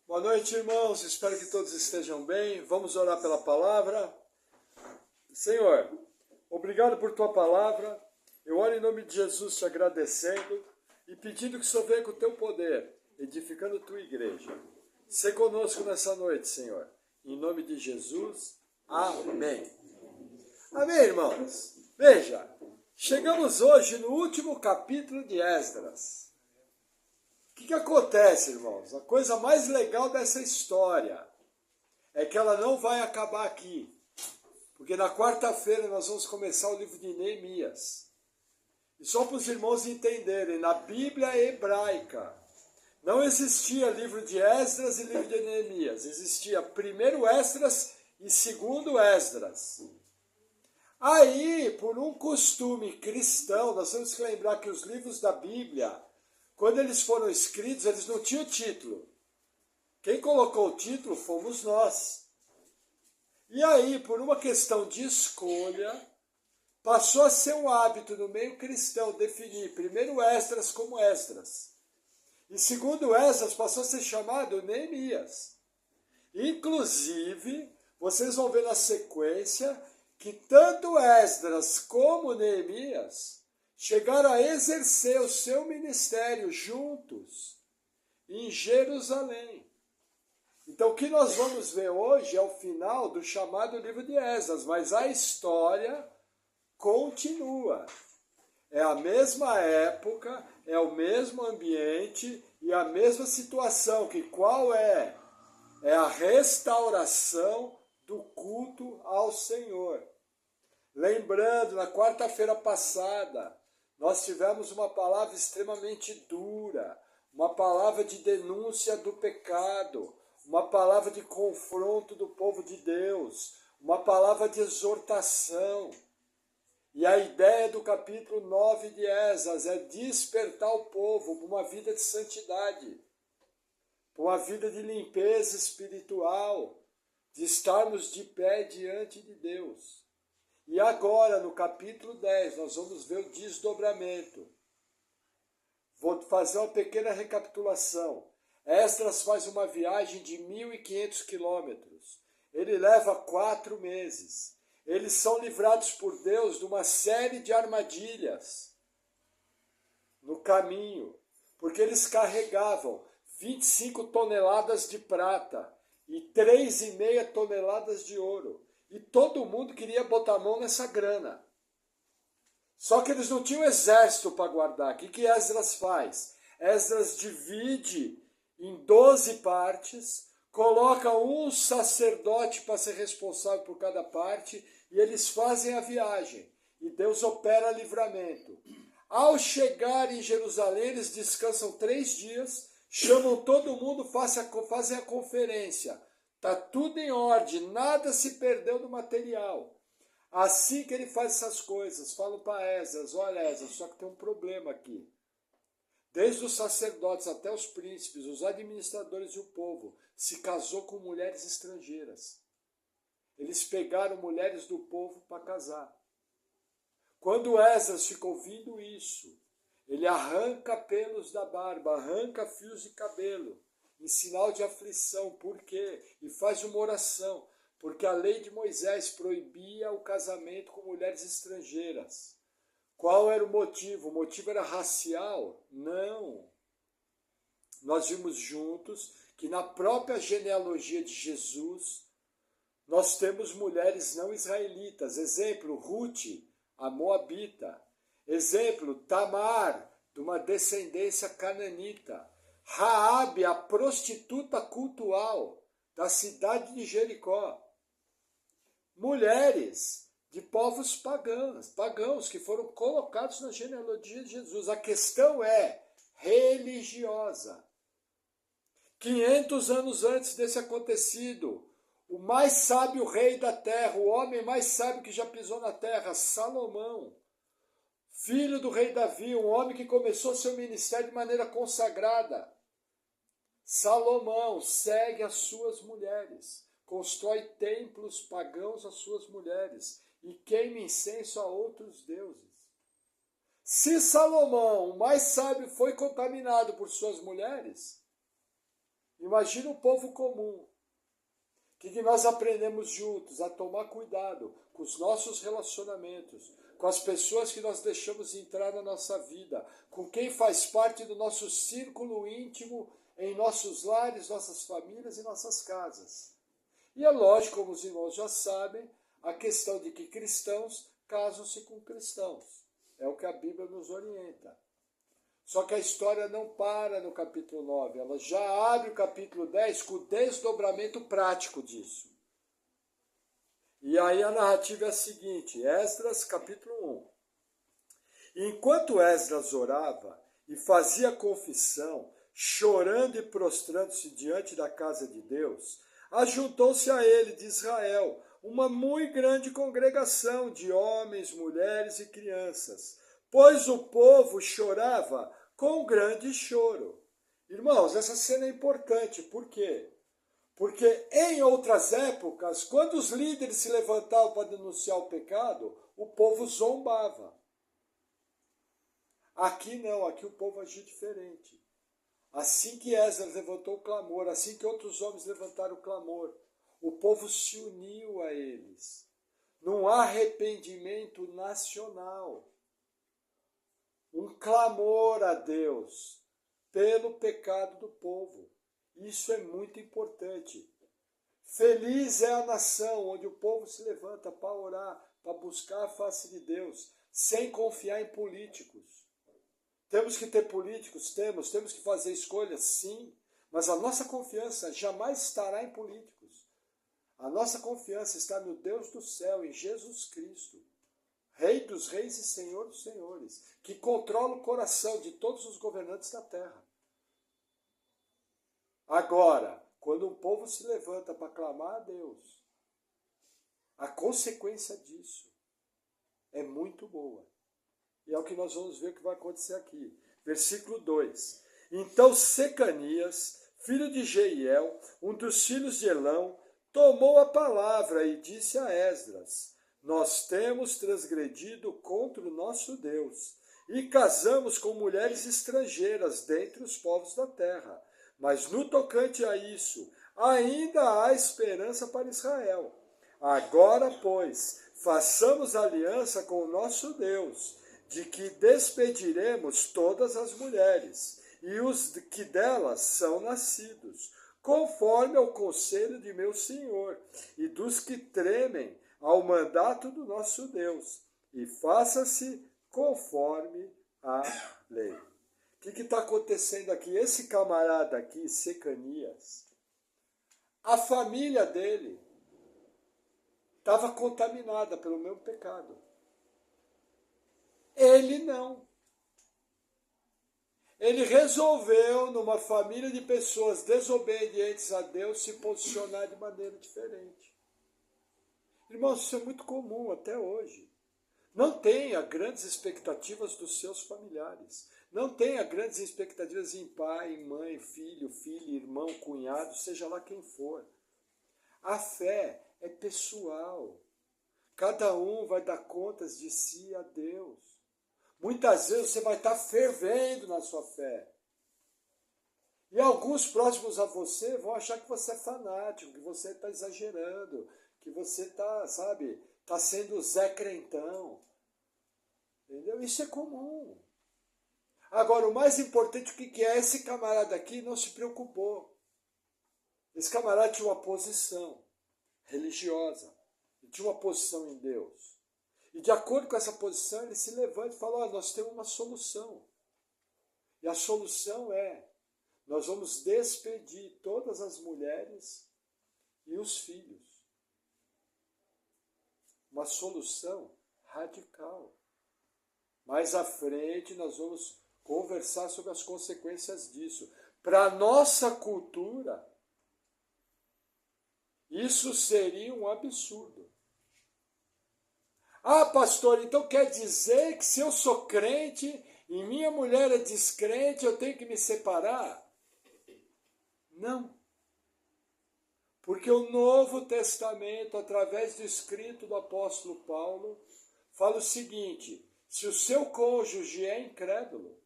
Boa noite, irmãos. Espero que todos estejam bem. Vamos orar pela palavra. Senhor, obrigado por tua palavra. Eu oro em nome de Jesus te agradecendo e pedindo que o Senhor venha com o teu poder, edificando tua igreja. Sê conosco nessa noite, Senhor. Em nome de Jesus. Amém. Amém, irmãos. Veja, chegamos hoje no último capítulo de Esdras. O que acontece, irmãos? A coisa mais legal dessa história é que ela não vai acabar aqui. Porque na quarta-feira nós vamos começar o livro de Neemias. E só para os irmãos entenderem, na Bíblia hebraica não existia livro de Esdras e livro de Neemias. Existia primeiro Esdras e segundo Esdras. Aí, por um costume cristão, nós temos que lembrar que os livros da Bíblia, quando eles foram escritos, eles não tinham título. Quem colocou o título fomos nós. E aí, por uma questão de escolha, passou a ser um hábito no meio cristão definir primeiro Esdras como Esdras. E segundo Esdras passou a ser chamado Neemias. Inclusive, vocês vão ver na sequência que tanto Esdras como Neemias chegaram a exercer o seu ministério juntos em Jerusalém. Então, o que nós vamos ver hoje é o final do chamado livro de Esdras, mas a história continua. É a mesma época, é o mesmo ambiente e a mesma situação, que qual é? É a restauração do culto ao Senhor. Lembrando, na quarta-feira passada, nós tivemos uma palavra extremamente dura, uma palavra de denúncia do pecado, uma palavra de confronto do povo de Deus, uma palavra de exortação. E a ideia do capítulo 9 de Esdras é despertar o povo para uma vida de santidade, para uma vida de limpeza espiritual, de estarmos de pé diante de Deus. E agora, no capítulo 10, nós vamos ver o desdobramento. Vou fazer uma pequena recapitulação. Esdras faz uma viagem de 1.500 quilômetros. Ele leva 4 meses. Eles são livrados por Deus de uma série de armadilhas no caminho, porque eles carregavam 25 toneladas de prata e 3,5 toneladas de ouro. E todo mundo queria botar a mão nessa grana. Só que eles não tinham exército para guardar. O que Esdras faz? Esdras divide em 12 partes, coloca um sacerdote para ser responsável por cada parte, e eles fazem a viagem. E Deus opera livramento. Ao chegar em Jerusalém, eles descansam 3 dias, chamam todo mundo, fazem a conferência. Está tudo em ordem, nada se perdeu do material. Assim que ele faz essas coisas, falam para Esdras, olha Esdras, só que tem um problema aqui. Desde os sacerdotes até os príncipes, os administradores e o povo, se casou com mulheres estrangeiras. Eles pegaram mulheres do povo para casar. Quando Esdras fica ouvindo isso, ele arranca pelos da barba, arranca fios de cabelo, em sinal de aflição. Por quê? E faz uma oração, porque a lei de Moisés proibia o casamento com mulheres estrangeiras. Qual era o motivo? O motivo era racial? Não. Nós vimos juntos que na própria genealogia de Jesus, nós temos mulheres não israelitas. Exemplo, Ruth, a moabita. Exemplo, Tamar, de uma descendência cananita. Raabe, a prostituta cultual da cidade de Jericó. Mulheres de povos pagãos que foram colocados na genealogia de Jesus. A questão é religiosa. 500 anos antes desse acontecido, o mais sábio rei da terra, o homem mais sábio que já pisou na terra, Salomão, filho do rei Davi, um homem que começou seu ministério de maneira consagrada. Salomão segue as suas mulheres, constrói templos pagãos às suas mulheres e queima incenso a outros deuses. Se Salomão, o mais sábio, foi contaminado por suas mulheres, Imagina o povo comum. O que nós aprendemos juntos? A tomar cuidado com os nossos relacionamentos, com as pessoas que nós deixamos entrar na nossa vida, com quem faz parte do nosso círculo íntimo em nossos lares, nossas famílias e nossas casas. E é lógico, como os irmãos já sabem, a questão de que cristãos casam-se com cristãos. É o que a Bíblia nos orienta. Só que a história não para no capítulo 9, ela já abre o capítulo 10 com o desdobramento prático disso. E aí a narrativa é a seguinte, Esdras capítulo 1. Enquanto Esdras orava e fazia confissão, chorando e prostrando-se diante da casa de Deus, ajuntou-se a ele de Israel uma muito grande congregação de homens, mulheres e crianças, pois o povo chorava com grande choro. Irmãos, essa cena é importante, por quê? Porque em outras épocas, quando os líderes se levantavam para denunciar o pecado, o povo zombava. Aqui não, aqui o povo agiu diferente. Assim que Esdras levantou o clamor, assim que outros homens levantaram o clamor, o povo se uniu a eles, num arrependimento nacional. Um clamor a Deus pelo pecado do povo. Isso é muito importante. Feliz é a nação onde o povo se levanta para orar, para buscar a face de Deus, sem confiar em políticos. Temos que ter políticos? Temos que fazer escolhas? Sim, mas a nossa confiança jamais estará em políticos. A nossa confiança está no Deus do céu, em Jesus Cristo, Rei dos reis e Senhor dos senhores, que controla o coração de todos os governantes da terra. Agora, quando um povo se levanta para clamar a Deus, a consequência disso é muito boa. E é o que nós vamos ver que vai acontecer aqui. Versículo 2. Então Secanias, filho de Jeiel, um dos filhos de Elão, tomou a palavra e disse a Esdras: Nós temos transgredido contra o nosso Deus e casamos com mulheres estrangeiras dentre os povos da terra. Mas no tocante a isso, ainda há esperança para Israel. Agora, pois, façamos aliança com o nosso Deus, de que despediremos todas as mulheres, e os que delas são nascidos, conforme ao conselho de meu Senhor, e dos que tremem ao mandato do nosso Deus, e faça-se conforme a lei. O que está acontecendo aqui? Esse camarada aqui, Secanias, a família dele estava contaminada pelo mesmo pecado. Ele não. Ele resolveu, numa família de pessoas desobedientes a Deus, se posicionar de maneira diferente. Irmãos, isso é muito comum até hoje. Não tenha grandes expectativas dos seus familiares. Não tenha grandes expectativas em pai, mãe, filho, filha, irmão, cunhado, seja lá quem for. A fé é pessoal. Cada um vai dar contas de si a Deus. Muitas vezes você vai estar fervendo na sua fé. E alguns próximos a você vão achar que você é fanático, que você está exagerando, que você está, sabe, está sendo Zé Crentão. Entendeu? Isso é comum. Agora, o mais importante, o que é? Esse camarada aqui não se preocupou. Esse camarada tinha uma posição religiosa. Ele tinha uma posição em Deus. E de acordo com essa posição, ele se levanta e fala, nós temos uma solução. E a solução é, nós vamos despedir todas as mulheres e os filhos. Uma solução radical. Mais à frente nós vamos conversar sobre as consequências disso. Para a nossa cultura, isso seria um absurdo. Ah, pastor, então quer dizer que se eu sou crente e minha mulher é descrente, eu tenho que me separar? Não. Porque o Novo Testamento, através do escrito do apóstolo Paulo, fala o seguinte: se o seu cônjuge é incrédulo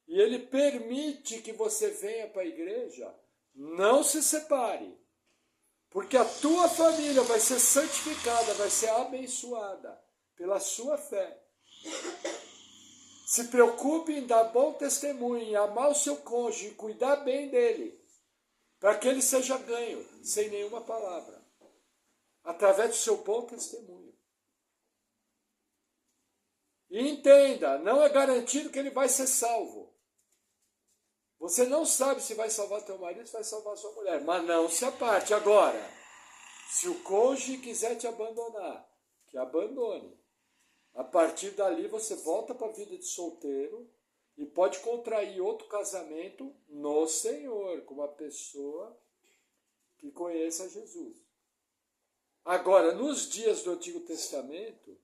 e ele permite que você venha para a igreja, não se separe, porque a tua família vai ser santificada, vai ser abençoada pela sua fé. Se preocupe em dar bom testemunho, em amar o seu cônjuge, cuidar bem dele, para que ele seja ganho, sem nenhuma palavra, através do seu bom testemunho. E entenda, não é garantido que ele vai ser salvo. Você não sabe se vai salvar teu marido, se vai salvar sua mulher, mas não se aparte. Agora, se o cônjuge quiser te abandonar, que abandone. A partir dali você volta para a vida de solteiro e pode contrair outro casamento no Senhor, com uma pessoa que conheça Jesus. Agora, nos dias do Antigo Testamento,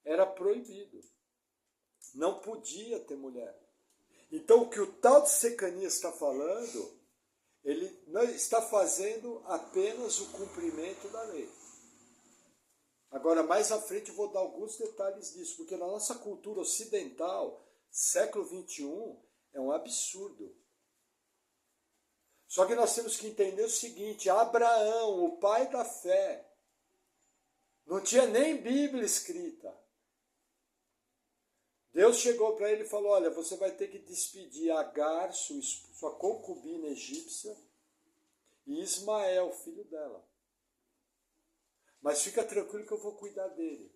era proibido. Não podia ter mulher. Então, o que o tal de Secanias está falando, ele não está fazendo apenas o cumprimento da lei. Agora, mais à frente, eu vou dar alguns detalhes disso, porque na nossa cultura ocidental, século XXI, é um absurdo. Só que nós temos que entender o seguinte, Abraão, o pai da fé, não tinha nem Bíblia escrita. Deus chegou para ele e falou, olha, você vai ter que despedir Agar, sua concubina egípcia, e Ismael, filho dela. Mas fica tranquilo que eu vou cuidar dele.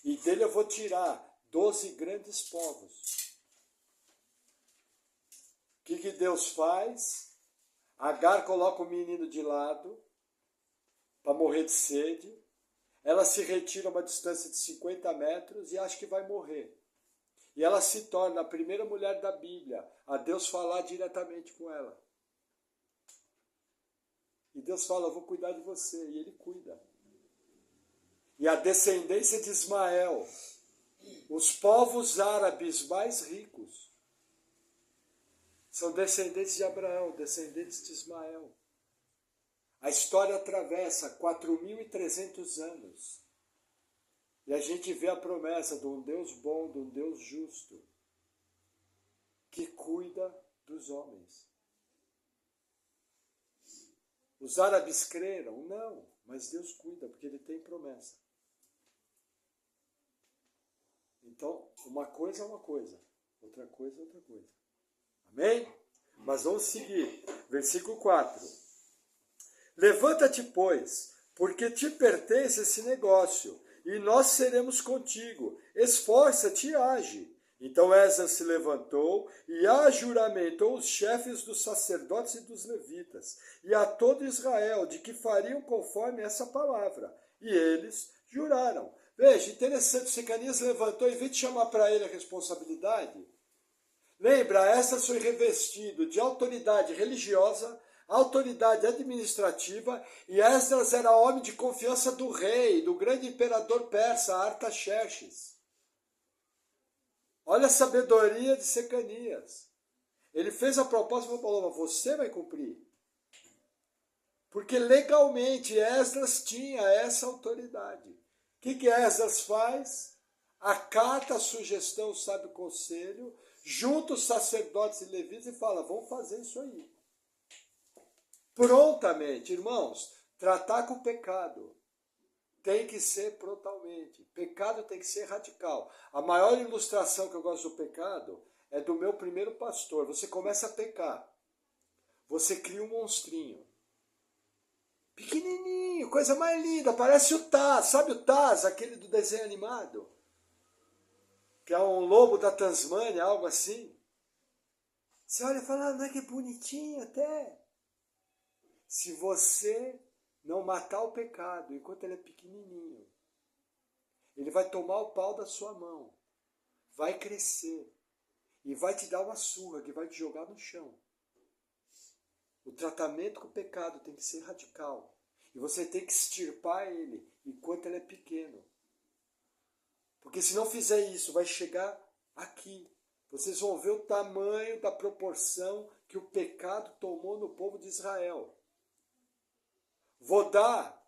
E dele eu vou tirar 12 grandes povos. O que Deus faz? Agar coloca o menino de lado, para morrer de sede. Ela se retira a uma distância de 50 metros e acha que vai morrer. E ela se torna a primeira mulher da Bíblia a Deus falar diretamente com ela. E Deus fala, eu vou cuidar de você. E ele cuida. E a descendência de Ismael, os povos árabes mais ricos, são descendentes de Abraão, descendentes de Ismael. A história atravessa 4.300 anos. E a gente vê a promessa de um Deus bom, de um Deus justo, que cuida dos homens. Os árabes creram? Não, mas Deus cuida, porque Ele tem promessa. Então, uma coisa é uma coisa, outra coisa é outra coisa. Amém? Mas vamos seguir. Versículo 4. Levanta-te, pois, porque te pertence esse negócio, e nós seremos contigo. Esforça-te e age. Então Esdras se levantou e ajuramentou os chefes dos sacerdotes e dos levitas, e a todo Israel, de que fariam conforme essa palavra. E eles juraram. Veja, interessante, Secanias levantou, em vez de chamar para ele a responsabilidade, lembra, Esdras foi revestido de autoridade religiosa, autoridade administrativa, e Esdras era homem de confiança do rei, do grande imperador persa, Artaxerxes. Olha a sabedoria de Secanias. Ele fez a proposta e falou, você vai cumprir. Porque legalmente Esdras tinha essa autoridade. O que Esdras faz? Acata a sugestão, sabe o conselho, junta os sacerdotes e levitas e fala, vamos fazer isso aí. Prontamente, irmãos, tratar com o pecado tem que ser prontamente. Pecado tem que ser radical. A maior ilustração que eu gosto do pecado é do meu primeiro pastor. Você começa a pecar. Você cria um monstrinho. Pequenininho, coisa mais linda, parece o Taz. Sabe o Taz, aquele do desenho animado? Que é um lobo da Tasmânia, algo assim. Você olha e fala, não é que bonitinho até. Se você não matar o pecado enquanto ele é pequenininho, ele vai tomar o pau da sua mão, vai crescer e vai te dar uma surra que vai te jogar no chão. O tratamento com o pecado tem que ser radical. E você tem que extirpar ele enquanto ele é pequeno. Porque se não fizer isso, vai chegar aqui. Vocês vão ver o tamanho da proporção que o pecado tomou no povo de Israel. Vou dar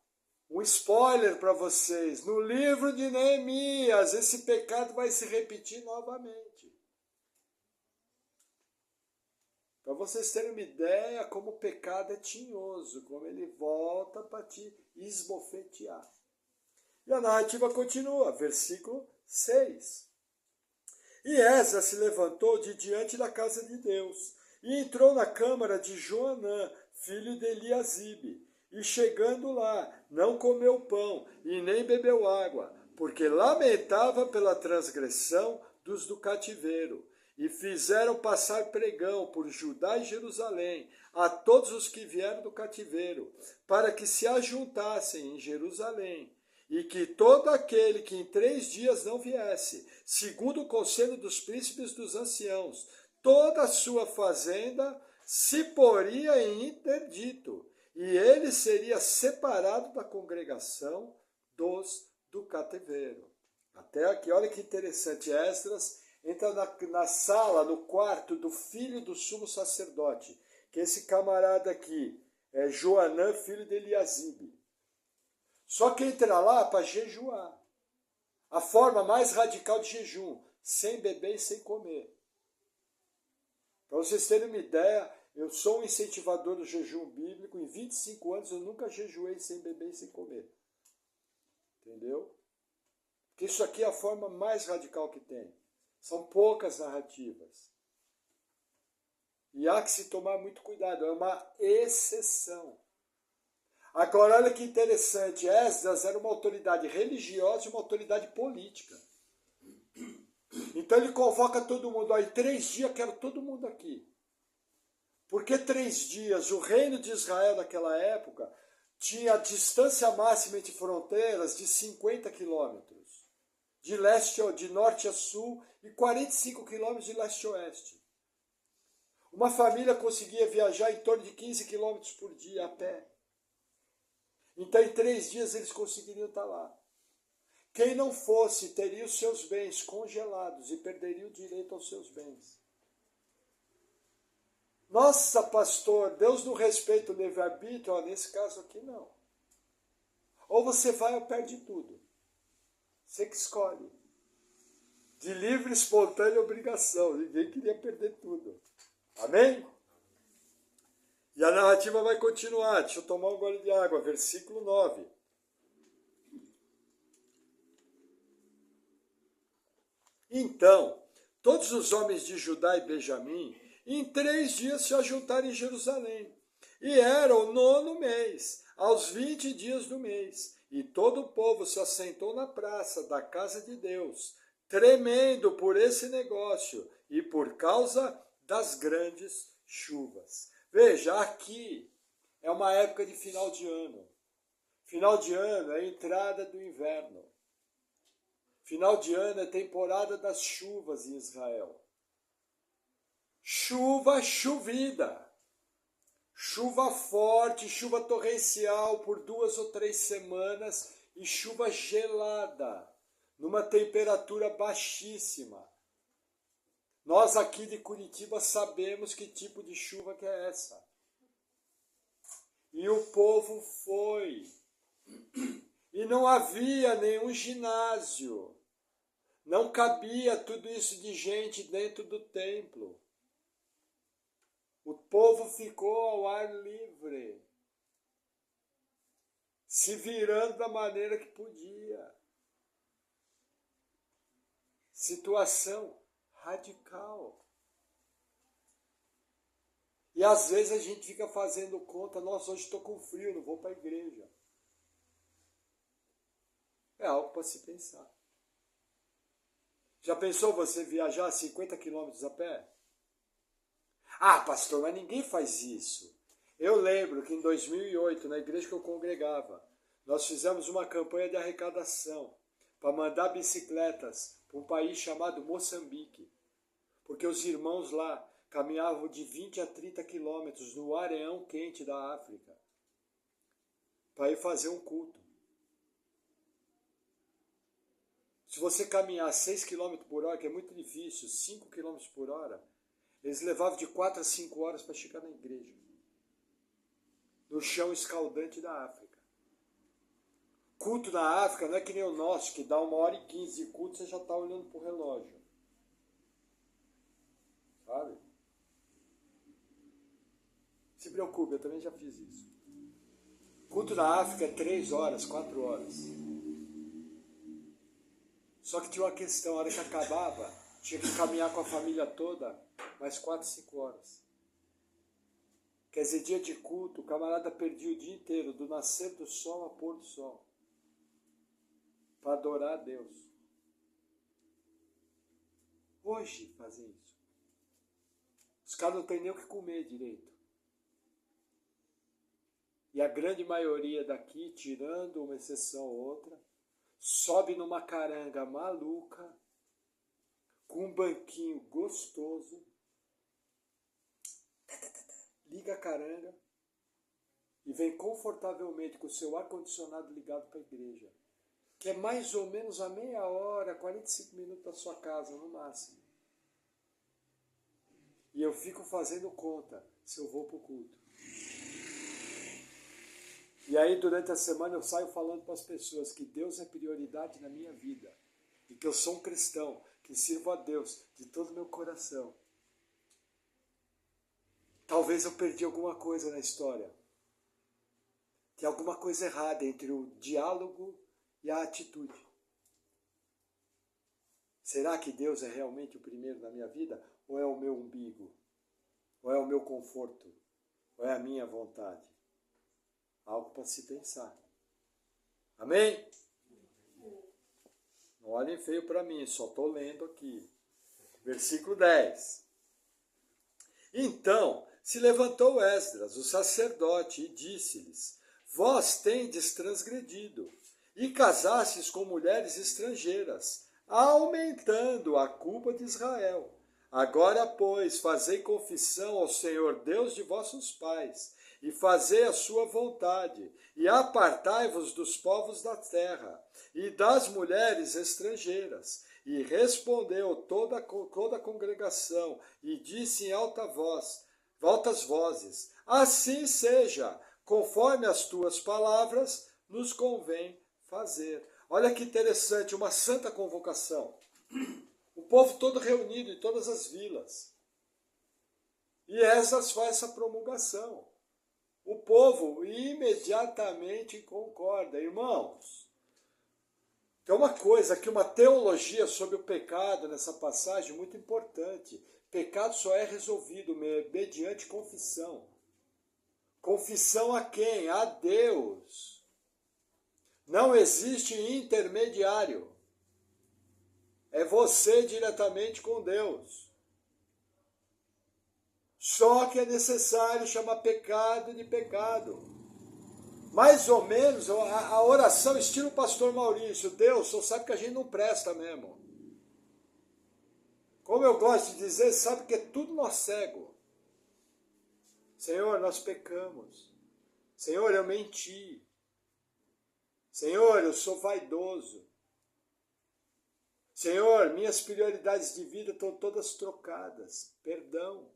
um spoiler para vocês. No livro de Neemias, esse pecado vai se repetir novamente. Para vocês terem uma ideia como o pecado é tinhoso, como ele volta para te esbofetear. E a narrativa continua, versículo 6. E Esdras se levantou de diante da casa de Deus, e entrou na câmara de Joanã, filho de Eliasibe, e chegando lá, não comeu pão, e nem bebeu água, porque lamentava pela transgressão dos do cativeiro. E fizeram passar pregão por Judá e Jerusalém a todos os que vieram do cativeiro, para que se ajuntassem em Jerusalém, e que todo aquele que em 3 dias não viesse, segundo o conselho dos príncipes dos anciãos, toda a sua fazenda se poria em interdito, e ele seria separado da congregação dos do cativeiro. Até aqui, olha que interessante, Esdras entra na sala, no quarto do filho do sumo sacerdote, que esse camarada aqui é Joanã, filho de Eliasibe. Só que entra lá para jejuar. A forma mais radical de jejum, sem beber e sem comer. Para vocês terem uma ideia, eu sou um incentivador do jejum bíblico. Em 25 anos eu nunca jejuei sem beber e sem comer. Entendeu? Porque isso aqui é a forma mais radical que tem. São poucas narrativas. E há que se tomar muito cuidado, é uma exceção. Agora, olha que interessante, Esdras era uma autoridade religiosa e uma autoridade política. Então ele convoca todo mundo, ó, em 3 dias quero todo mundo aqui. Porque 3 dias, o reino de Israel naquela época tinha a distância máxima entre fronteiras de 50 quilômetros. De norte a sul e 45 quilômetros de leste a oeste. Uma família conseguia viajar em torno de 15 quilômetros por dia a pé. Então, em 3 dias, eles conseguiriam estar lá. Quem não fosse, teria os seus bens congelados e perderia o direito aos seus bens. Nossa, pastor, Deus não respeita o livre-arbítrio? Nesse caso aqui, não. Ou você vai ou perde tudo. Você que escolhe. De livre, espontânea obrigação. Ninguém queria perder tudo. Amém? E a narrativa vai continuar. Deixa eu tomar um gole de água. Versículo 9. Então, todos os homens de Judá e Benjamim, em 3 dias se ajuntaram em Jerusalém. E era o 9º mês, aos 20 dias do mês. E todo o povo se assentou na praça da casa de Deus, tremendo por esse negócio e por causa das grandes chuvas. Veja, aqui é uma época de final de ano. Final de ano é a entrada do inverno. Final de ano é temporada das chuvas em Israel. Chuva chovida. Chuva forte, chuva torrencial por 2 ou 3 semanas e chuva gelada, numa temperatura baixíssima. Nós aqui de Curitiba sabemos que tipo de chuva que é essa. E o povo foi. E não havia nenhum ginásio. Não cabia tudo isso de gente dentro do templo. O povo ficou ao ar livre, se virando da maneira que podia. Situação radical. E às vezes a gente fica fazendo conta, nossa, hoje estou com frio, não vou para a igreja. É algo para se pensar. Já pensou você viajar 50 quilômetros a pé? Ah, pastor, mas ninguém faz isso. Eu lembro que em 2008, na igreja que eu congregava, nós fizemos uma campanha de arrecadação para mandar bicicletas para um país chamado Moçambique. Porque os irmãos lá caminhavam de 20 a 30 quilômetros no areão quente da África para ir fazer um culto. Se você caminhar 6 km por hora, que é muito difícil, 5 km por hora, eles levavam de 4 a 5 horas para chegar na igreja. No chão escaldante da África. Culto na África não é que nem o nosso, que dá 1h15 de culto, você já está olhando para o relógio. Sabe? preocupe, eu também já fiz isso. Culto na África é 3 horas, 4 horas. Só que tinha uma questão, a hora que acabava, tinha que caminhar com a família toda mais 4, 5 horas. Quer dizer, dia de culto, o camarada perdia o dia inteiro, do nascer do sol ao pôr do sol, para adorar a Deus. Hoje fazem isso. Os caras não têm nem o que comer direito. E a grande maioria daqui, tirando uma exceção ou outra, sobe numa caranga maluca, com um banquinho gostoso, liga a caranga e vem confortavelmente com o seu ar-condicionado ligado para a igreja, que é mais ou menos a meia hora, 45 minutos da sua casa, no máximo. E eu fico fazendo conta se eu vou para o culto. E aí, durante a semana, eu saio falando para as pessoas que Deus é prioridade na minha vida. E que eu sou um cristão, que sirvo a Deus de todo o meu coração. Talvez eu perdi alguma coisa na história. Tem alguma coisa errada entre o diálogo e a atitude. Será que Deus é realmente o primeiro na minha vida? Ou é o meu umbigo? Ou é o meu conforto? Ou é a minha vontade? Algo para se pensar. Amém? Não olhem feio para mim, só estou lendo aqui. Versículo 10. Então se levantou Esdras, o sacerdote, e disse-lhes: Vós tendes transgredido, e casastes com mulheres estrangeiras, aumentando a culpa de Israel. Agora, pois, fazei confissão ao Senhor Deus de vossos pais, e fazei a sua vontade, e apartai-vos dos povos da terra, e das mulheres estrangeiras. E respondeu toda a congregação, e disse em altas vozes, assim seja, conforme as tuas palavras, nos convém fazer. Olha que interessante, uma santa convocação. O povo todo reunido em todas as vilas. E Esdras faz essa promulgação. O povo imediatamente concorda. Irmãos, tem uma coisa aqui, uma teologia sobre o pecado nessa passagem muito importante. Pecado só é resolvido mediante confissão. Confissão a quem? A Deus. Não existe intermediário. É você diretamente com Deus. Só que é necessário chamar pecado de pecado. Mais ou menos a oração estilo pastor Maurício. Deus, só sabe que a gente não presta mesmo. Como eu gosto de dizer, sabe que é tudo nós cego. Senhor, nós pecamos. Senhor, eu menti. Senhor, eu sou vaidoso. Senhor, minhas prioridades de vida estão todas trocadas. Perdão.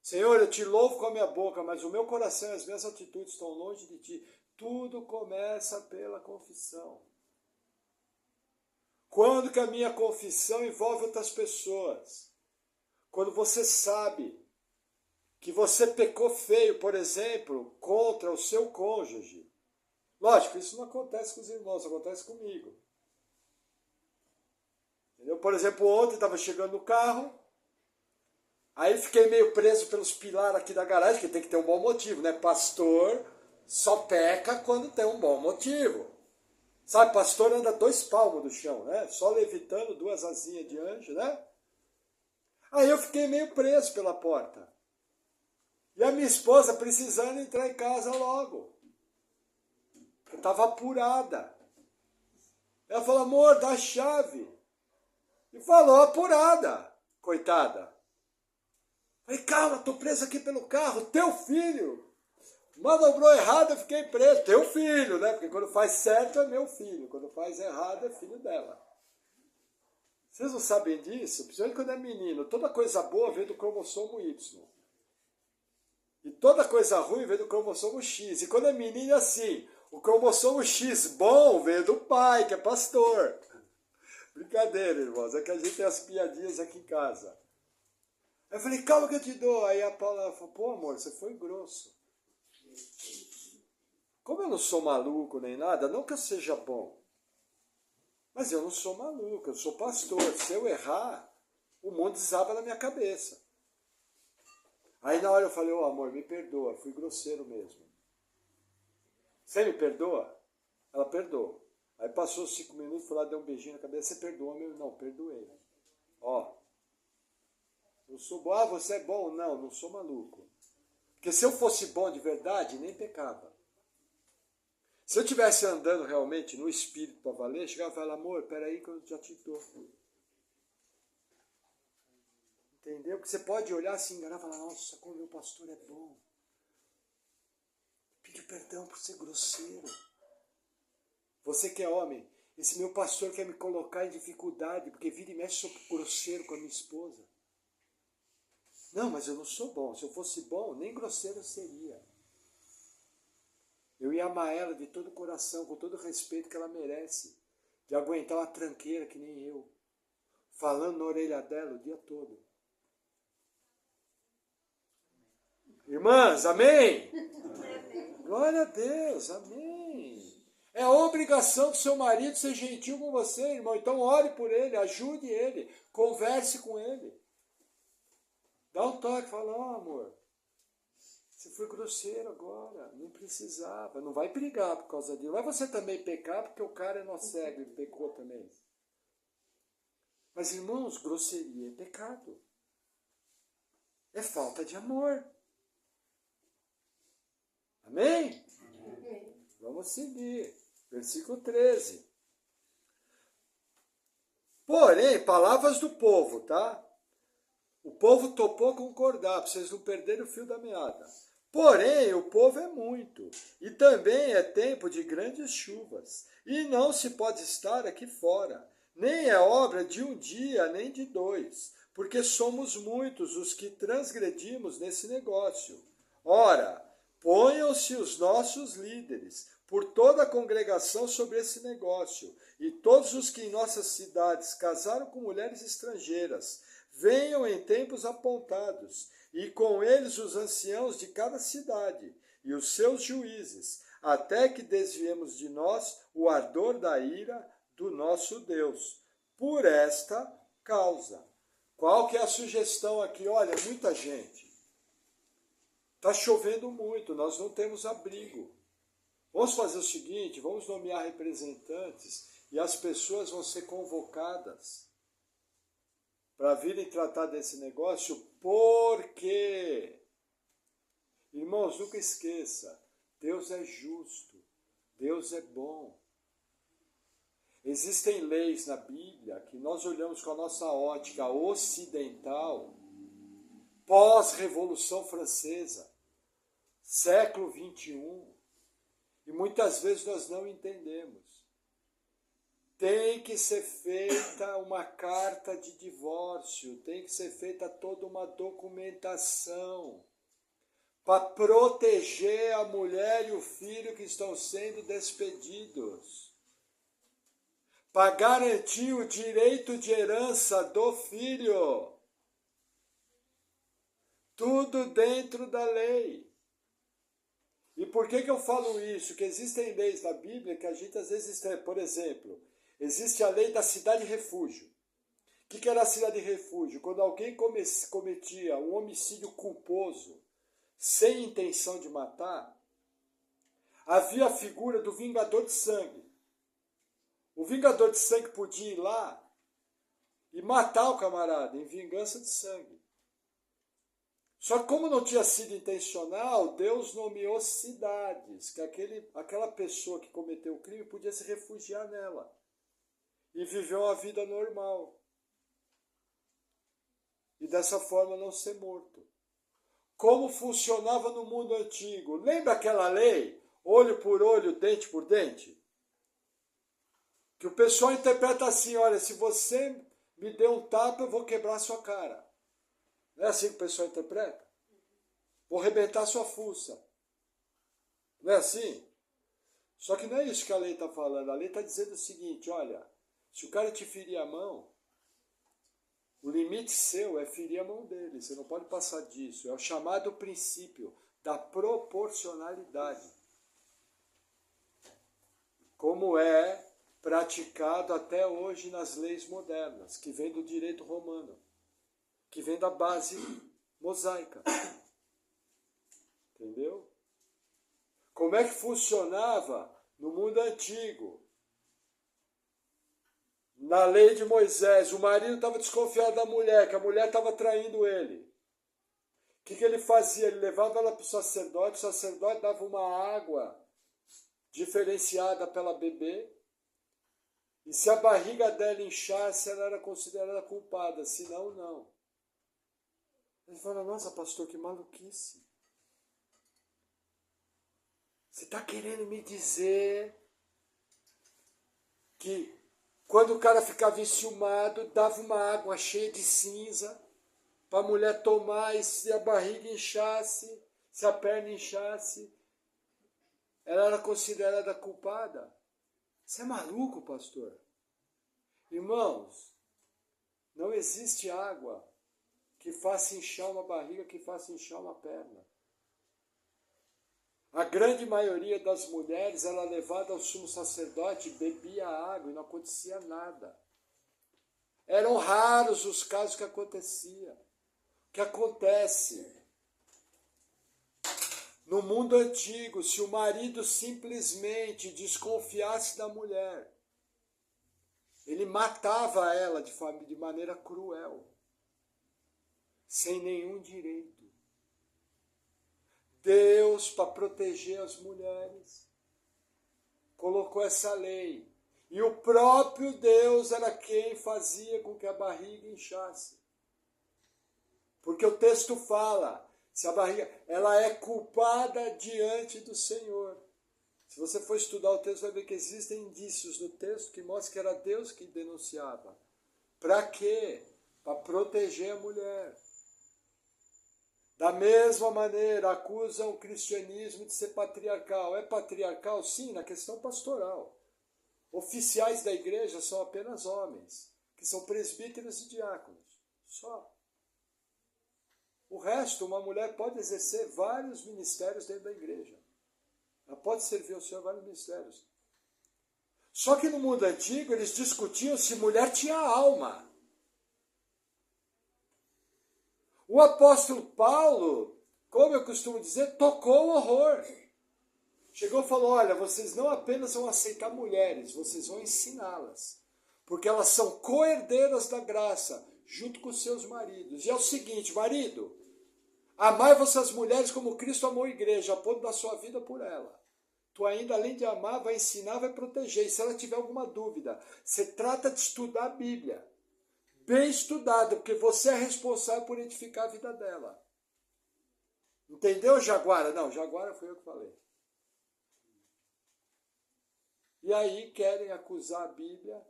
Senhor, eu te louvo com a minha boca, mas o meu coração e as minhas atitudes estão longe de ti. Tudo começa pela confissão. Quando que a minha confissão envolve outras pessoas? Quando você sabe que você pecou feio, por exemplo, contra o seu cônjuge. Lógico, isso não acontece com os irmãos, acontece comigo. Entendeu? Por exemplo, ontem estava chegando no carro, aí fiquei meio preso pelos pilares aqui da garagem, que tem que ter um bom motivo, né? Pastor só peca quando tem um bom motivo. Sabe, pastor anda 2 palmos do chão, né? Só levitando 2 asinhas de anjo, né? Aí eu fiquei meio preso pela porta. E a minha esposa precisando entrar em casa logo. Eu estava apurada. Ela falou, amor, dá a chave. E falou apurada, coitada. Falei, calma, estou preso aqui pelo carro, teu filho. Manobrou errado, eu fiquei preso. Teu filho, né? Porque quando faz certo é meu filho, quando faz errado é filho dela. Vocês não sabem disso? Principalmente quando é menino. Toda coisa boa vem do cromossomo Y. E toda coisa ruim vem do cromossomo X. E quando é menino é assim, o cromossomo X bom vem do pai, que é pastor. Brincadeira, irmãos, é que a gente tem as piadinhas aqui em casa. Eu falei, calma que eu te dou. Aí a Paula falou, pô amor, você foi grosso. Como eu não sou maluco nem nada, não que eu seja bom, mas eu não sou maluco, eu sou pastor. Se eu errar, o mundo desaba na minha cabeça. Aí na hora eu falei, ô amor, me perdoa, fui grosseiro mesmo. Você me perdoa? Ela perdoou. Aí passou 5 minutos, foi lá, deu um beijinho na cabeça, você perdoa meu? Não, perdoei. Ó, eu sou bom. Ah, você é bom? Não, não sou maluco. Porque se eu fosse bom de verdade, nem pecava. Se eu estivesse andando realmente no espírito para valer, chegava e falava, amor, peraí que eu já te dou. Entendeu? Porque você pode olhar assim, enganar e falar, nossa, como meu pastor é bom. Pedir perdão por ser grosseiro. Você que é homem, esse meu pastor quer me colocar em dificuldade, porque vira e mexe, sou grosseiro com a minha esposa. Não, mas eu não sou bom. Se eu fosse bom, nem grosseiro eu seria. Eu ia amar ela de todo o coração, com todo o respeito que ela merece, de aguentar uma tranqueira que nem eu, falando na orelha dela o dia todo. Irmãs, amém? Glória a Deus, amém. É a obrigação do seu marido ser gentil com você, irmão. Então ore por ele, ajude ele, converse com ele. Dá um toque, fala, ó amor, você foi grosseiro agora, não precisava, não vai brigar por causa disso. Vai você também pecar, porque o cara é nosso cego, ele pecou também. Mas irmãos, grosseria é pecado. É falta de amor. Amém? Vamos seguir. Versículo 13. Porém, palavras do povo, tá? O povo topou concordar, para vocês não perderem o fio da meada. Porém, o povo é muito, e também é tempo de grandes chuvas, e não se pode estar aqui fora, nem é obra de um dia, nem de dois, porque somos muitos os que transgredimos nesse negócio. Ora, ponham-se os nossos líderes por toda a congregação sobre esse negócio, e todos os que em nossas cidades casaram com mulheres estrangeiras, venham em tempos apontados, e com eles os anciãos de cada cidade, e os seus juízes, até que desviemos de nós o ardor da ira do nosso Deus, por esta causa. Qual que é a sugestão aqui? Olha, muita gente. Está chovendo muito, nós não temos abrigo. Vamos fazer o seguinte, vamos nomear representantes, e as pessoas vão ser convocadas para virem tratar desse negócio, porque, irmãos, nunca esqueça, Deus é justo, Deus é bom. Existem leis na Bíblia que nós olhamos com a nossa ótica ocidental, pós-Revolução Francesa, século XXI, e muitas vezes nós não entendemos. Tem que ser feita uma carta de divórcio, tem que ser feita toda uma documentação para proteger a mulher e o filho que estão sendo despedidos, para garantir o direito de herança do filho. Tudo dentro da lei. E por que eu falo isso? Que existem leis na Bíblia que a gente às vezes tem, por exemplo, existe a lei da cidade-refúgio. O que era a cidade-refúgio? Quando alguém cometia um homicídio culposo, sem intenção de matar, havia a figura do vingador de sangue. O vingador de sangue podia ir lá e matar o camarada em vingança de sangue. Só que como não tinha sido intencional, Deus nomeou cidades, que aquela pessoa que cometeu o crime podia se refugiar nela e viver uma vida normal. E dessa forma não ser morto. Como funcionava no mundo antigo? Lembra aquela lei? Olho por olho, dente por dente? Que o pessoal interpreta assim, olha, se você me der um tapa, eu vou quebrar a sua cara. Não é assim que o pessoal interpreta? Vou arrebentar a sua fuça. Não é assim? Só que não é isso que a lei está falando. A lei está dizendo o seguinte, olha, se o cara te ferir a mão, O limite seu é ferir a mão dele, você não pode passar disso. É o chamado princípio da proporcionalidade. Como é praticado até hoje nas leis modernas, que vem do direito romano, que vem da base mosaica. Entendeu? Como é que funcionava no mundo antigo? Na lei de Moisés, o marido estava desconfiado da mulher, que a mulher estava traindo ele. O que ele fazia? Ele levava ela para o sacerdote dava uma água diferenciada para ela beber, e se a barriga dela inchasse, ela era considerada culpada, senão não. Ele fala, nossa, pastor, que maluquice. Você está querendo me dizer que quando o cara ficava enciumado, dava uma água cheia de cinza para a mulher tomar, e se a barriga inchasse, se a perna inchasse, ela era considerada culpada? Você é maluco, pastor? Irmãos, não existe água que faça inchar uma barriga, que faça inchar uma perna. A grande maioria das mulheres era levada ao sumo sacerdote, bebia água e não acontecia nada. Eram raros os casos que acontecia. O que acontece? No mundo antigo, se o marido simplesmente desconfiasse da mulher, ele matava ela de maneira cruel, sem nenhum direito. Deus, para proteger as mulheres, colocou essa lei. E o próprio Deus era quem fazia com que a barriga inchasse. Porque o texto fala, se a barriga, ela é culpada diante do Senhor. Se você for estudar o texto, vai ver que existem indícios no texto que mostram que era Deus que denunciava. Para quê? Para proteger a mulher. Da mesma maneira, acusam o cristianismo de ser patriarcal. É patriarcal? Sim, na questão pastoral. Oficiais da igreja são apenas homens, que são presbíteros e diáconos. Só. O resto, uma mulher pode exercer vários ministérios dentro da igreja. Ela pode servir ao Senhor em vários ministérios. Só que no mundo antigo, eles discutiam se mulher tinha alma. O apóstolo Paulo, como eu costumo dizer, tocou o horror. Chegou e falou, olha, vocês não apenas vão aceitar mulheres, vocês vão ensiná-las. Porque elas são co-herdeiras da graça, junto com seus maridos. E é o seguinte, marido, amai vossas mulheres como Cristo amou a igreja, a ponto da sua vida por ela. Tu ainda, além de amar, vai ensinar, vai proteger. E se ela tiver alguma dúvida, você trata de estudar a Bíblia. Bem estudada, porque você é responsável por edificar a vida dela. Entendeu, Jaguara? Não, Jaguara foi eu que falei. E aí querem acusar a Bíblia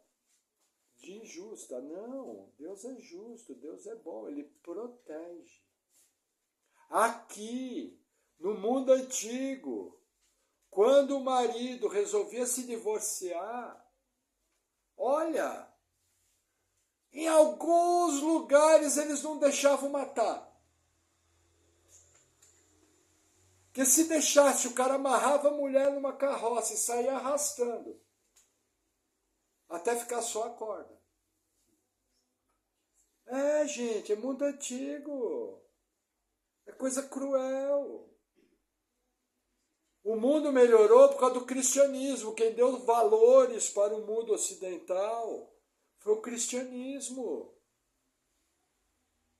de injusta. Não, Deus é justo, Deus é bom, Ele protege. Aqui, no mundo antigo, quando o marido resolvia se divorciar, olha, em alguns lugares eles não deixavam matar. Porque se deixasse, o cara amarrava a mulher numa carroça e saía arrastando. Até ficar só a corda. É, gente, é mundo antigo. É coisa cruel. O mundo melhorou por causa do cristianismo. Quem deu valores para o mundo ocidental foi o cristianismo.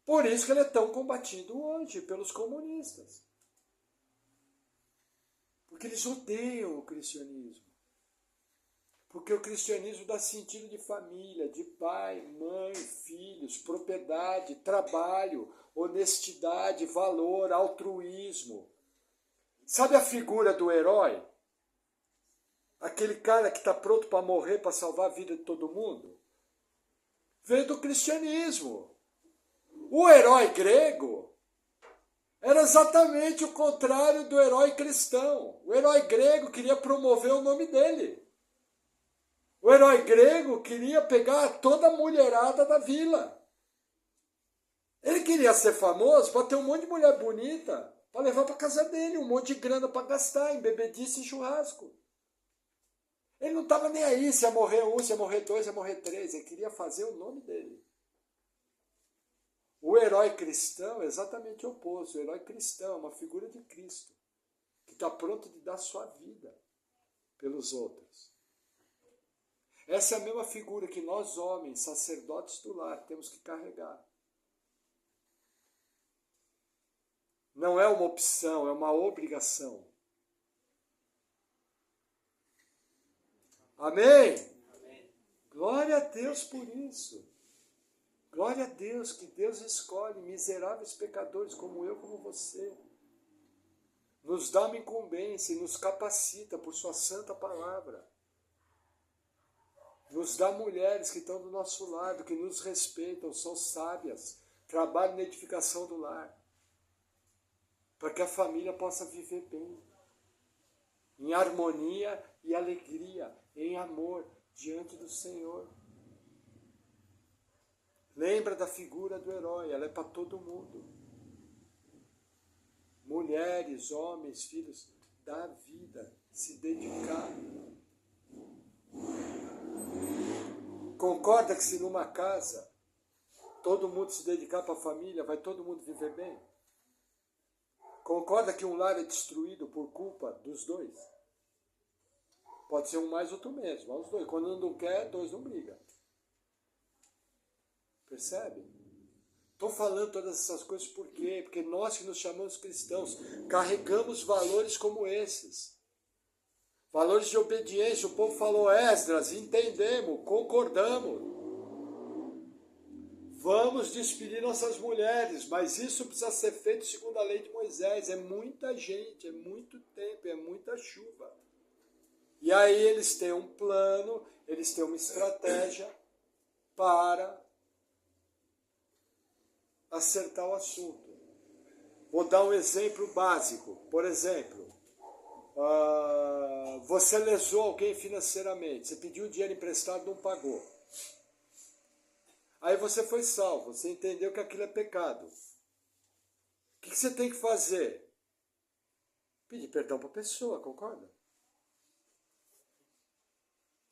Por isso que ele é tão combatido hoje pelos comunistas. Porque eles odeiam o cristianismo. Porque o cristianismo dá sentido de família, de pai, mãe, filhos, propriedade, trabalho, honestidade, valor, altruísmo. Sabe a figura do herói? Aquele cara que está pronto para morrer, para salvar a vida de todo mundo? Veio do cristianismo. O herói grego era exatamente o contrário do herói cristão. O herói grego queria promover o nome dele. O herói grego queria pegar toda a mulherada da vila. Ele queria ser famoso para ter um monte de mulher bonita, para levar para casa dele, um monte de grana para gastar em bebedice e churrasco. Ele não estava nem aí se ia morrer um, se ia morrer dois, se ia morrer três. Ele queria fazer o nome dele. O herói cristão é exatamente o oposto. O herói cristão é uma figura de Cristo, que está pronto de dar sua vida pelos outros. Essa é a mesma figura que nós, homens, sacerdotes do lar, temos que carregar. Não é uma opção, é uma obrigação. Amém? Amém? Glória a Deus por isso. Glória a Deus que Deus escolhe miseráveis pecadores como eu, como você. Nos dá uma incumbência e nos capacita por sua santa palavra. Nos dá mulheres que estão do nosso lado, que nos respeitam, são sábias, trabalham na edificação do lar, para que a família possa viver bem, em harmonia e alegria, em amor, diante do Senhor. Lembra da figura do herói, ela é para todo mundo. Mulheres, homens, filhos, dá vida, se dedicar. Concorda que se numa casa todo mundo se dedicar para a família, vai todo mundo viver bem? Concorda que um lar é destruído por culpa dos dois? Pode ser um mais, outro menos, mas os dois. Quando um não quer, dois não brigam. Percebe? Estou falando todas essas coisas por quê? Porque nós que nos chamamos cristãos carregamos valores como esses. Valores de obediência. O povo falou, Esdras, entendemos, concordamos. Vamos despedir nossas mulheres, mas isso precisa ser feito segundo a lei de Moisés. É muita gente, é muito tempo, é muita chuva. E aí eles têm um plano, eles têm uma estratégia para acertar o assunto. Vou dar um exemplo básico. Por exemplo, você lesou alguém financeiramente, você pediu dinheiro emprestado e não pagou. Aí você foi salvo, você entendeu que aquilo é pecado. O que você tem que fazer? Pedir perdão para a pessoa, concorda?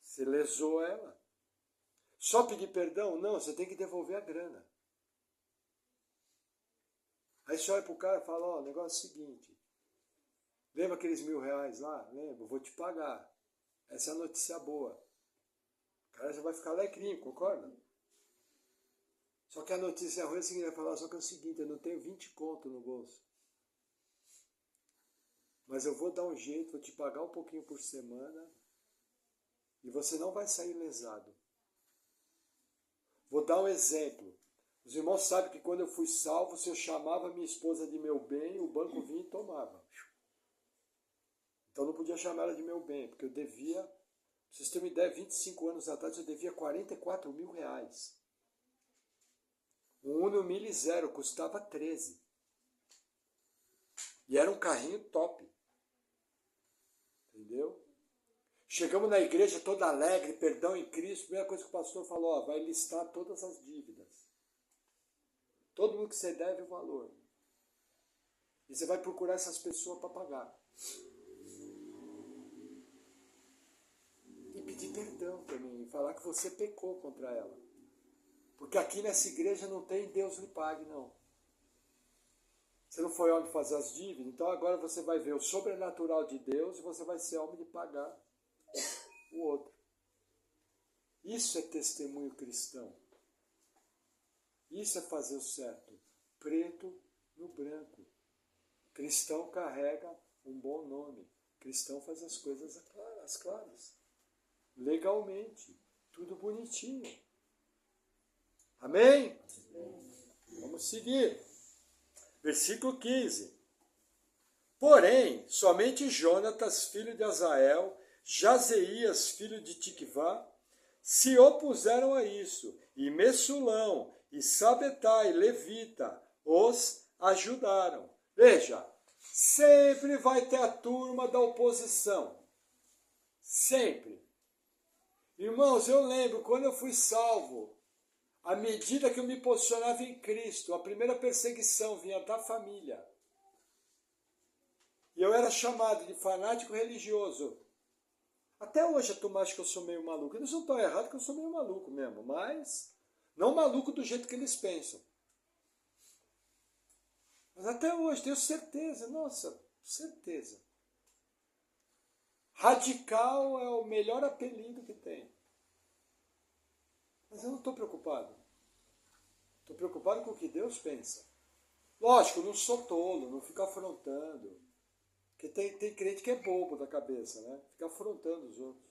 Você lesou ela. Só pedir perdão? Não, você tem que devolver a grana. Aí você olha para o cara e fala, ó, o negócio é o seguinte, lembra aqueles R$1.000 lá? Lembro, vou te pagar. Essa é a notícia boa. O cara já vai ficar alegrinho, concorda? Só que a notícia ruim é o seguinte, vai falar, só que é o seguinte, eu não tenho 20 conto no bolso. Mas eu vou dar um jeito, vou te pagar um pouquinho por semana e você não vai sair lesado. Vou dar um exemplo. Os irmãos sabem que quando eu fui salvo, se eu chamava minha esposa de meu bem, o banco vinha e tomava. Então eu não podia chamar ela de meu bem, porque eu devia, pra vocês terem uma ideia, 25 anos atrás eu devia R$44.000. Um Uno 1000 custava 13. E era um carrinho top. Entendeu? Chegamos na igreja toda alegre, perdão em Cristo. A primeira coisa que o pastor falou, ó, vai listar todas as dívidas. Todo mundo que você deve o valor. E você vai procurar essas pessoas para pagar. E pedir perdão também. E falar que você pecou contra ela. Porque aqui nessa igreja não tem Deus lhe pague, não. Você não foi homem de fazer as dívidas, então agora você vai ver o sobrenatural de Deus e você vai ser homem de pagar o outro. Isso é testemunho cristão. Isso é fazer o certo. Preto no branco. Cristão carrega um bom nome. Cristão faz as coisas claras. Legalmente. Tudo bonitinho. Amém? Vamos seguir. Versículo 15. Porém, somente Jonatas, filho de Azael, Jazeías, filho de Tiquivá, se opuseram a isso, e Messulão, e Sabetai, levita, os ajudaram. Veja, sempre vai ter a turma da oposição. Sempre. Irmãos, eu lembro, quando eu fui salvo, À medida que eu me posicionava em Cristo, a primeira perseguição vinha da família. E eu era chamado de fanático religioso. Até hoje a turma acha que eu sou meio maluco. Eles não estão errados que eu sou meio maluco mesmo, mas não maluco do jeito que eles pensam. Mas até hoje, tenho certeza, nossa, certeza. Radical é o melhor apelido que tem. Mas eu não estou preocupado. Estou preocupado com o que Deus pensa. Lógico, não sou tolo, não fico afrontando. Porque tem crente que é bobo da cabeça, né? Fica afrontando os outros.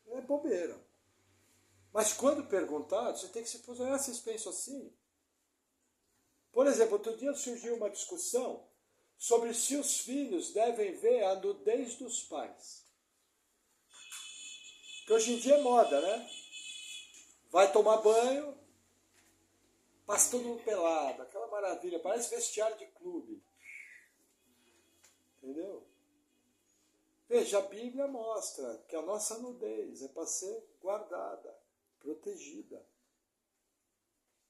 É bobeira. Mas quando perguntado, você tem que se posicionar, vocês pensam assim? Por exemplo, outro dia surgiu uma discussão sobre se os filhos devem ver a nudez dos pais. Que hoje em dia é moda, né? Vai tomar banho, passa todo mundo pelado, aquela maravilha, parece vestiário de clube. Entendeu? Veja, a Bíblia mostra que a nossa nudez é para ser guardada, protegida.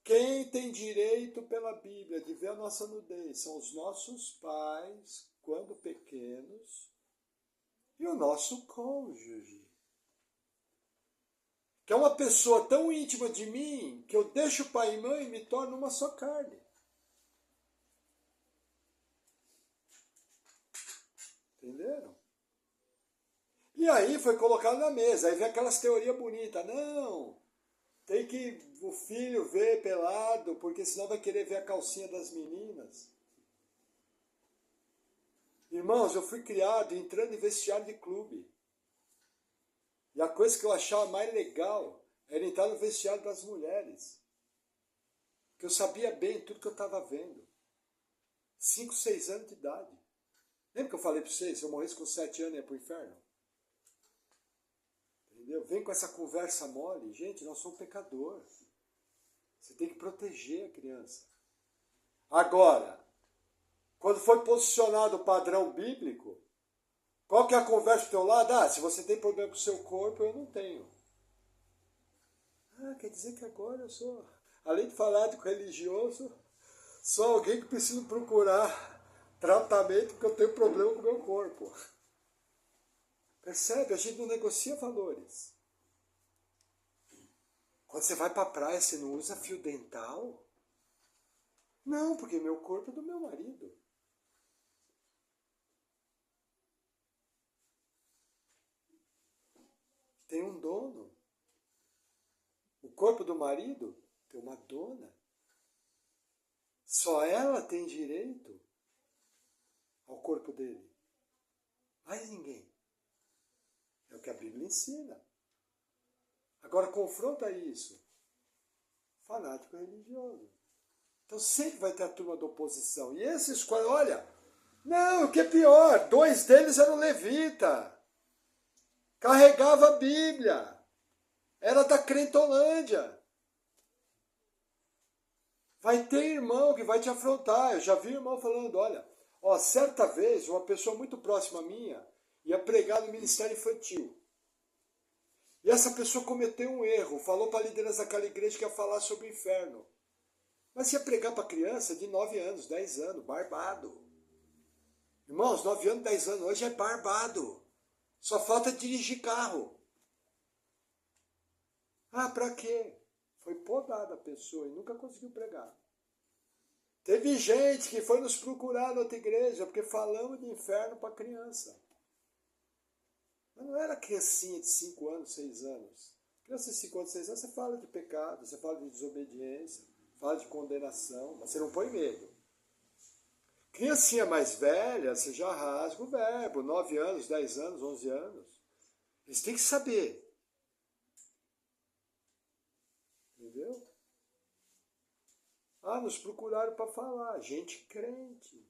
Quem tem direito pela Bíblia de ver a nossa nudez são os nossos pais, quando pequenos, e o nosso cônjuge. Que é uma pessoa tão íntima de mim que eu deixo pai e mãe e me torno uma só carne. Entenderam? E aí foi colocado na mesa. Aí vem aquelas teorias bonitas. Não, tem que o filho ver pelado, porque senão vai querer ver a calcinha das meninas. Irmãos, eu fui criado entrando em vestiário de clube. E a coisa que eu achava mais legal era entrar no vestiário das mulheres. Porque eu sabia bem tudo que eu estava vendo. 5, 6 anos de idade. Lembra que eu falei para vocês, se eu morresse com 7 anos ia para o inferno? Entendeu? Vem com essa conversa mole. Gente, nós somos pecadores. Você tem que proteger a criança. Agora, quando foi posicionado o padrão bíblico, qual que é a conversa do teu lado? Ah, se você tem problema com o seu corpo, eu não tenho. Ah, quer dizer que agora eu sou, além de fanático religioso, sou alguém que precisa procurar tratamento porque eu tenho problema com o meu corpo. Percebe? A gente não negocia valores. Quando você vai para a praia, você não usa fio dental? Não, porque meu corpo é do meu marido. Tem um dono. O corpo do marido tem uma dona. Só ela tem direito ao corpo dele. Mais ninguém. É o que a Bíblia ensina. Agora confronta isso. Fanático religioso. Então sempre vai ter a turma da oposição. E esses, olha, não, o que é pior, 2 deles eram levita. Carregava a Bíblia. Era da Crentolândia. Vai ter irmão que vai te afrontar. Eu já vi irmão falando, olha, certa vez uma pessoa muito próxima minha ia pregar no ministério infantil. E essa pessoa cometeu um erro, falou para a liderança daquela igreja que ia falar sobre o inferno. Mas ia pregar para criança de 9 anos, 10 anos, barbado. Irmãos, 9 anos, 10 anos, hoje é barbado. Só falta dirigir carro. Ah, para quê? Foi podada a pessoa e nunca conseguiu pregar. Teve gente que foi nos procurar na outra igreja porque falamos de inferno para criança. Mas não era criancinha de 5 anos, 6 anos. Criança de 5 anos, 6 anos, você fala de pecado, você fala de desobediência, fala de condenação, mas você não põe medo. Criancinha mais velha, você já rasga o verbo, 9 anos, 10 anos, 11 anos. Eles têm que saber. Entendeu? Ah, nos procuraram para falar, gente crente.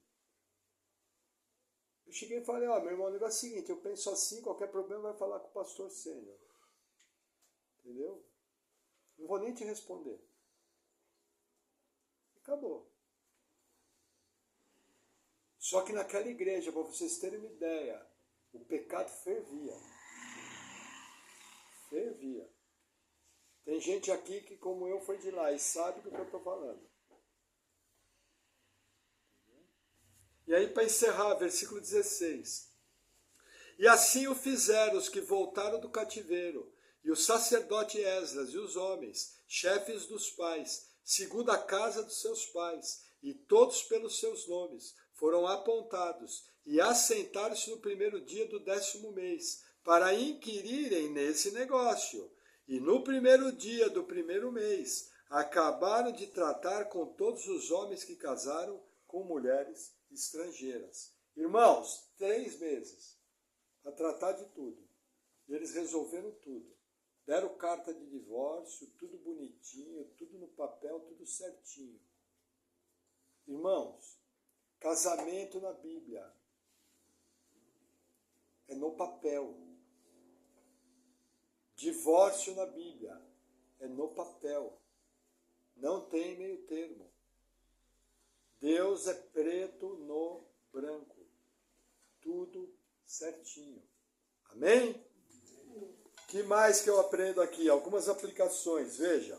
Eu cheguei e falei, meu irmão, o negócio é o seguinte, eu penso assim, qualquer problema vai falar com o pastor sênior. Entendeu? Não vou nem te responder. Acabou. Só que naquela igreja, para vocês terem uma ideia, o pecado fervia. Fervia. Tem gente aqui que, como eu, foi de lá e sabe do que eu estou falando. E aí, para encerrar, versículo 16. E assim o fizeram os que voltaram do cativeiro, e o sacerdote Esdras e os homens, chefes dos pais, segundo a casa dos seus pais, e todos pelos seus nomes, foram apontados, e assentaram-se no primeiro dia do 10º mês, para inquirirem nesse negócio. E no primeiro dia do primeiro mês, acabaram de tratar com todos os homens que casaram com mulheres estrangeiras. Irmãos, 3 meses para tratar de tudo. E eles resolveram tudo. Deram carta de divórcio, tudo bonitinho, tudo no papel, tudo certinho. Irmãos, casamento na Bíblia é no papel. Divórcio na Bíblia é no papel. Não tem meio termo. Deus é preto no branco. Tudo certinho. Amém? Que mais que eu aprendo aqui? Algumas aplicações. Veja.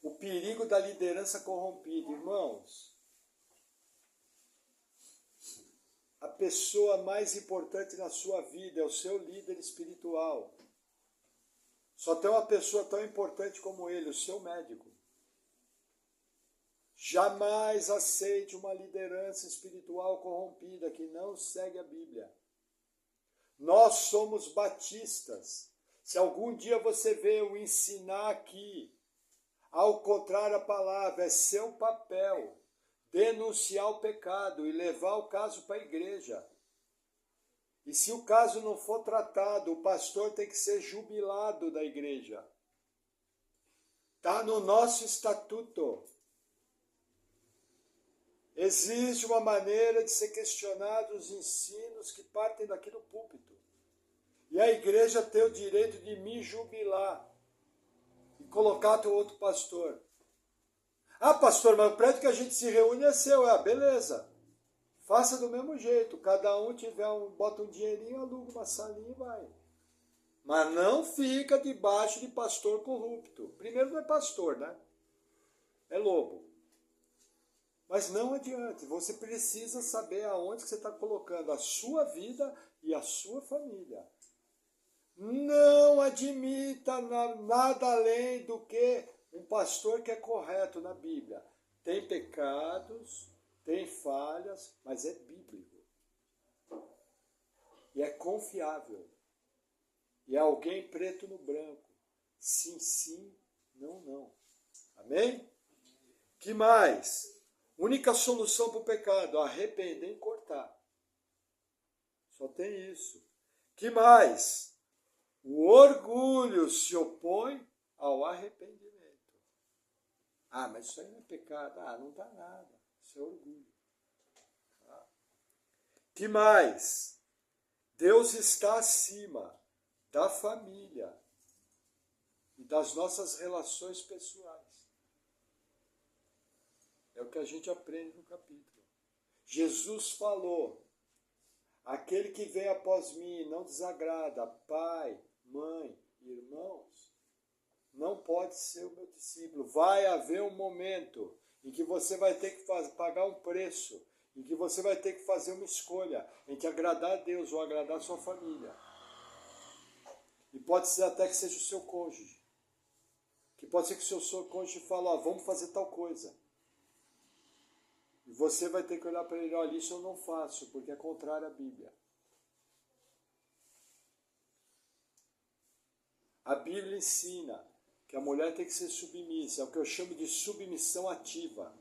O perigo da liderança corrompida. Irmãos, a pessoa mais importante na sua vida é o seu líder espiritual. Só tem uma pessoa tão importante como ele, o seu médico. Jamais aceite uma liderança espiritual corrompida que não segue a Bíblia. Nós somos batistas. Se algum dia você vê eu ensinar aqui, ao contrário a palavra, é seu papel denunciar o pecado e levar o caso para a igreja. E se o caso não for tratado, o pastor tem que ser jubilado da igreja. Está no nosso estatuto. Existe uma maneira de ser questionado os ensinos que partem daqui do púlpito. E a igreja tem o direito de me jubilar e colocar outro pastor. Ah, pastor, mas o prédio que a gente se reúne é seu. Ah, beleza. Faça do mesmo jeito. Cada um bota um dinheirinho, aluga uma salinha e vai. Mas não fica debaixo de pastor corrupto. Primeiro não é pastor, né? É lobo. Mas não adianta. Você precisa saber aonde que você está colocando a sua vida e a sua família. Não admita nada além do que um pastor que é correto na Bíblia. Tem pecados, tem falhas, mas é bíblico. E é confiável. E é alguém preto no branco. Sim, sim, não, não. Amém? Que mais? Única solução para o pecado, arrepender e cortar. Só tem isso. Que mais? O orgulho se opõe ao arrependimento. Ah, mas isso aí não é pecado. Ah, não dá nada. Isso é orgulho. Tá? Que mais? Deus está acima da família e das nossas relações pessoais. É o que a gente aprende no capítulo. Jesus falou, aquele que vem após mim e não desagrada pai, mãe, irmãos, não pode ser o meu discípulo. Vai haver um momento em que você vai ter que pagar um preço, em que você vai ter que fazer uma escolha entre agradar a Deus ou agradar a sua família. E pode ser até que seja o seu cônjuge. Que pode ser que o seu cônjuge fale, vamos fazer tal coisa. E você vai ter que olhar para ele, olha, isso eu não faço, porque é contrário à Bíblia. A Bíblia ensina que a mulher tem que ser submissa, é o que eu chamo de submissão ativa.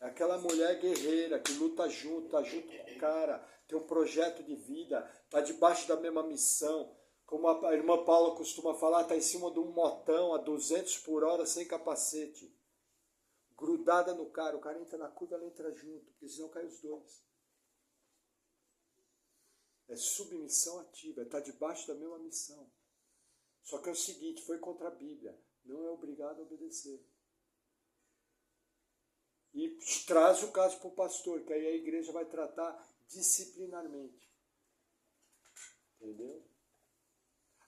É aquela mulher guerreira que luta junto, está junto com o cara, tem um projeto de vida, está debaixo da mesma missão. Como a irmã Paula costuma falar, está em cima de um motão a 200 por hora sem capacete. Grudada no cara, o cara entra na curva, ela entra junto, porque senão cai os dois. É submissão ativa, está debaixo da mesma missão. Só que é o seguinte, foi contra a Bíblia, não é obrigado a obedecer. E traz o caso para o pastor, que aí a igreja vai tratar disciplinarmente. Entendeu?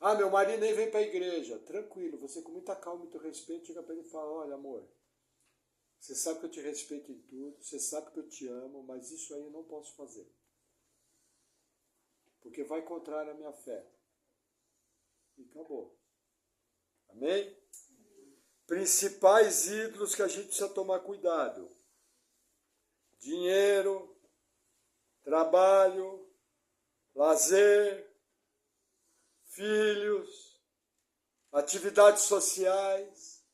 Ah, meu marido nem vem para a igreja. Tranquilo, você com muita calma e muito respeito chega para ele e fala, olha amor, você sabe que eu te respeito em tudo, você sabe que eu te amo, mas isso aí eu não posso fazer. Porque vai contrário à minha fé. E acabou. Amém? Principais ídolos que a gente precisa tomar cuidado. Dinheiro, trabalho, lazer, filhos, atividades sociais.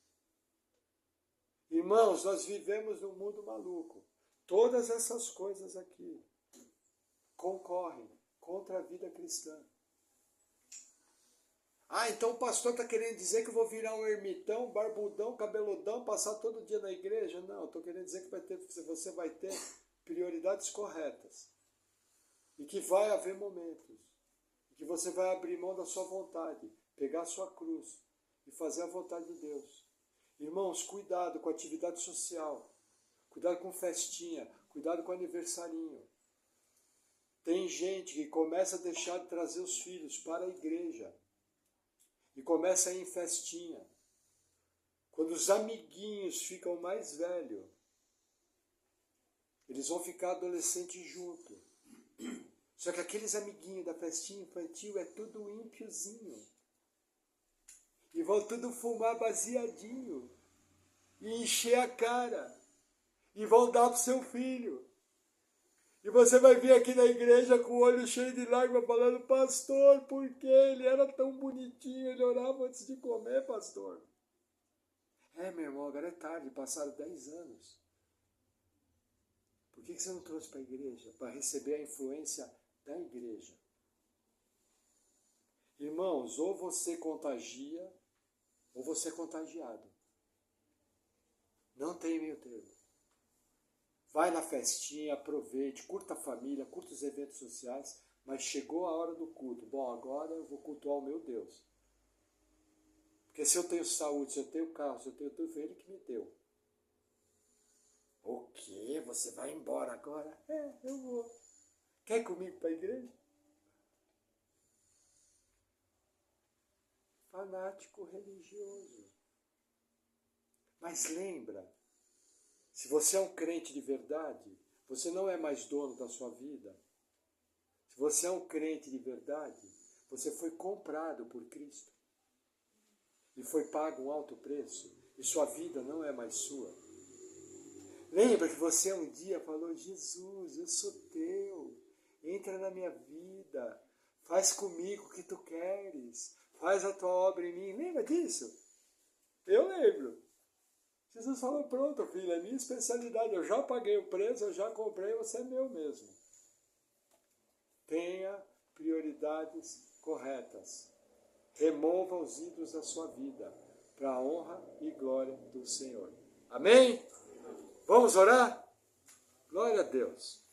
Irmãos, nós vivemos num mundo maluco. Todas essas coisas aqui concorrem contra a vida cristã. Ah, então o pastor está querendo dizer que eu vou virar um ermitão, barbudão, cabeludão, passar todo dia na igreja? Não, estou querendo dizer que você vai ter prioridades corretas. E que vai haver momentos. E que você vai abrir mão da sua vontade, pegar a sua cruz e fazer a vontade de Deus. Irmãos, cuidado com a atividade social. Cuidado com festinha. Cuidado com aniversarinho. Tem gente que começa a deixar de trazer os filhos para a igreja. E começa a ir em festinha. Quando os amiguinhos ficam mais velhos, eles vão ficar adolescentes junto. Só que aqueles amiguinhos da festinha infantil é tudo ímpiozinho. E vão tudo fumar baseadinho. E encher a cara. E vão dar pro seu filho. E você vai vir aqui na igreja com o olho cheio de lágrimas falando, pastor, por que ele era tão bonitinho, ele orava antes de comer, pastor. É, meu irmão, agora é tarde, passaram 10 anos. Por que você não trouxe para a igreja? Para receber a influência da igreja. Irmãos, ou você contagia, ou você é contagiado. Não tem meio termo. Vai na festinha, aproveite, curta a família, curta os eventos sociais, mas chegou a hora do culto. Bom, agora eu vou cultuar o meu Deus. Porque se eu tenho saúde, se eu tenho carro, se eu tenho tudo, foi Ele que me deu. O quê? Você vai embora agora? É, eu vou. Quer ir comigo para a igreja? Fanático religioso. Mas lembra, se você é um crente de verdade, você não é mais dono da sua vida. Se você é um crente de verdade, você foi comprado por Cristo. E foi pago um alto preço. E sua vida não é mais sua. Lembra que você um dia falou, Jesus, eu sou teu. Entra na minha vida. Faz comigo o que tu queres. Faz a tua obra em mim. Lembra disso? Eu lembro. Jesus falou, pronto, filho, é minha especialidade, eu já paguei o preço, eu já comprei, você é meu mesmo. Tenha prioridades corretas. Remova os ídolos da sua vida, para a honra e glória do Senhor. Amém? Vamos orar? Glória a Deus.